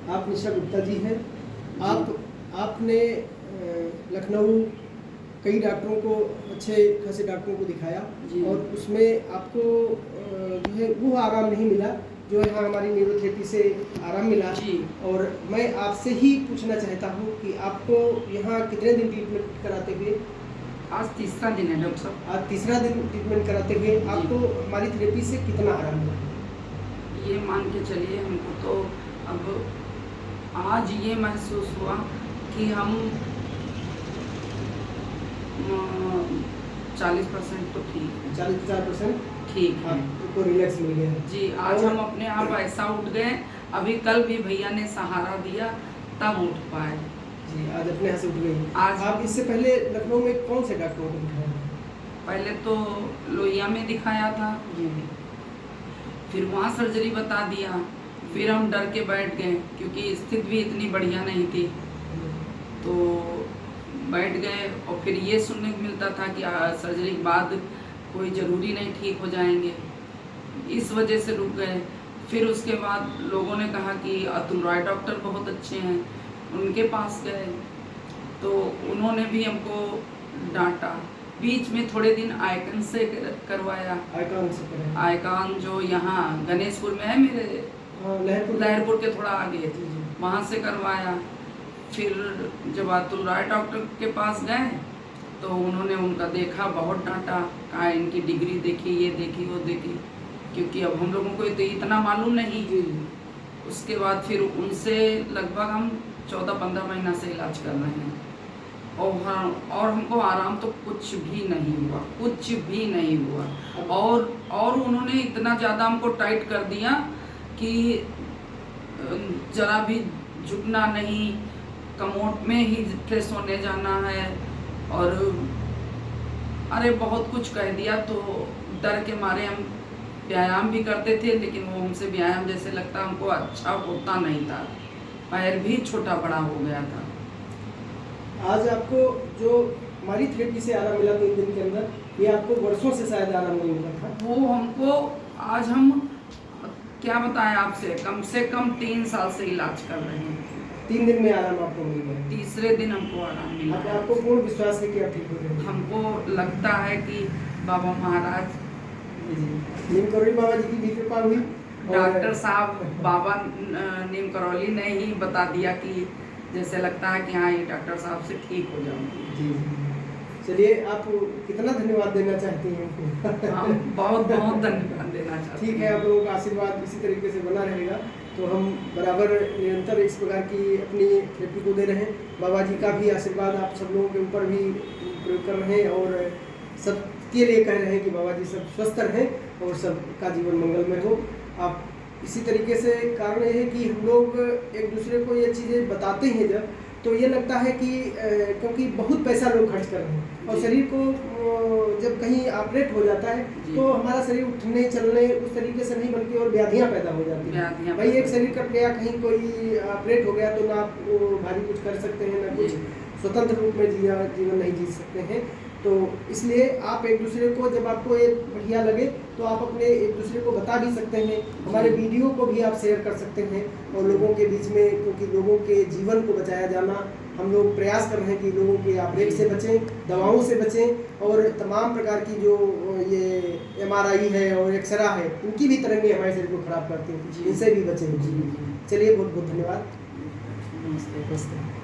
आप निशा गुप्ता जी हैं। आपने लखनऊ कई डॉक्टरों को, अच्छे खासे डॉक्टरों को दिखाया और उसमें आपको जो है वो आराम नहीं मिला जो यहाँ हमारी न्यूरोथेरेपी से आराम मिला जी। और मैं आपसे ही पूछना चाहता हूँ कि आपको यहाँ कितने दिन ट्रीटमेंट कराते हुए? आज तीसरा दिन है डॉक्टर साहब। आज तीसरा दिन ट्रीटमेंट कराते हुए आपको हमारी थेरेपी से कितना आराम मिला? ये मान के चलिए हमको तो अब आज ये महसूस हुआ कि हम 40% तो ठीक है। 40-50% ठीक है आपको रिलैक्स मिल गया है। जी। आज हम अपने आप ऐसा उठ गए, अभी कल भी भैया ने सहारा दिया तब उठ पाए। जी, आज अपने यहाँ से उठ गई। आज आप इससे पहले लखनऊ में कौन से डॉक्टरों को दिखाया? पहले तो लोहिया में दिखाया था जी। फिर वहाँ सर्जरी बता दिया, फिर हम डर के बैठ गए क्योंकि स्थिति भी इतनी बढ़िया नहीं थी, तो बैठ गए और फिर ये सुनने को मिलता था कि सर्जरी के बाद कोई ज़रूरी नहीं ठीक हो जाएंगे, इस वजह से रुक गए। फिर उसके बाद लोगों ने कहा कि अतुल राय डॉक्टर बहुत अच्छे हैं, उनके पास गए तो उन्होंने भी हमको डांटा। बीच में थोड़े दिन आइकन से करवाया। आइकॉन जो यहाँ गणेशपुर में है मेरे, लहरपुर के थोड़ा आगे, वहाँ से करवाया। फिर जब अतुल राय डॉक्टर के पास गए तो उन्होंने उनका देखा, बहुत डांटा, कहा इनकी डिग्री देखी, ये देखी, वो देखी, क्योंकि अब हम लोगों को तो इतना मालूम नहीं। उसके बाद फिर उनसे लगभग हम 14-15 महीना से इलाज कर रहे हैं और हमको आराम तो कुछ भी नहीं हुआ, कुछ भी नहीं हुआ। और उन्होंने इतना ज़्यादा हमको टाइट कर दिया कि ज़रा भी झुकना नहीं, कमोड में ही फ्रेश होने जाना है, और अरे बहुत कुछ कह दिया। तो डर के मारे हम व्यायाम भी करते थे, लेकिन वो हमसे व्यायाम जैसे लगता हमको अच्छा होता नहीं था, पैर भी छोटा बड़ा हो गया था। आज आपको जो हमारी थेरेपी से आराम मिला 3 दिन के अंदर, ये आपको वर्षों से शायद आराम नहीं मिला था। वो हमको आज हम क्या बताएं आपसे, कम से कम 3 साल से इलाज कर रहे हैं। 3 दिन में आराम आपको मिल गया? तीसरे दिन हमको आराम मिला। आपको पूर्ण विश्वास है कि आप ठीक हो गए? हमको लगता है कि बाबा महाराज, नीम करौली बाबा जी की भी कृपा हुई, डॉक्टर साहब बाबा नीम करौली ने ही बता दिया कि जैसे लगता है कि हाँ ये डॉक्टर साहब से ठीक हो जाऊंगी। जी। चलिए, आप कितना धन्यवाद देना चाहती हैं उनको? हम बहुत बहुत धन्यवाद देना चाहते हैं। ठीक है, आप लोगों का आशीर्वाद इसी तरीके से बना रहेगा तो हम बराबर निरंतर इस प्रकार की अपनी थेरेपी को दे रहे हैं। बाबा जी का भी आशीर्वाद आप सब लोगों के ऊपर भी प्रयोग कर रहे हैं और सबके लिए कह रहे हैं कि बाबा जी सब स्वस्थ रहें और सबका जीवन मंगलमय हो। आप इसी तरीके से कारण ये है कि हम लोग एक दूसरे को ये चीज़ें बताते हैं जब, तो ये लगता है कि क्योंकि बहुत पैसा लोग खर्च कर रहे हैं और शरीर को जब कहीं ऑपरेट हो जाता है तो हमारा शरीर उठने चलने उस तरीके से नहीं बल्कि और व्याधियाँ पैदा हो जाती हैं। भाई एक शरीर कट गया, कहीं कोई ऑपरेट हो गया तो ना आप भारी कुछ कर सकते हैं, ना कुछ स्वतंत्र रूप में जीवन नहीं जी सकते हैं। तो इसलिए आप एक दूसरे को, जब आपको ये बढ़िया लगे तो आप अपने एक दूसरे को बता भी सकते हैं, हमारे वीडियो को भी आप शेयर कर सकते हैं और लोगों के बीच में, क्योंकि लोगों के जीवन को बचाया जाना, हम लोग प्रयास कर रहे हैं कि लोगों के ऑपरेट से बचें, दवाओं से बचें और तमाम प्रकार की जो ये MRI है और एक्सरा है, उनकी भी तरंगें हमारे शरीर को खराब करती हैं, इनसे भी बचें। चलिए, बहुत बहुत धन्यवाद। नमस्ते।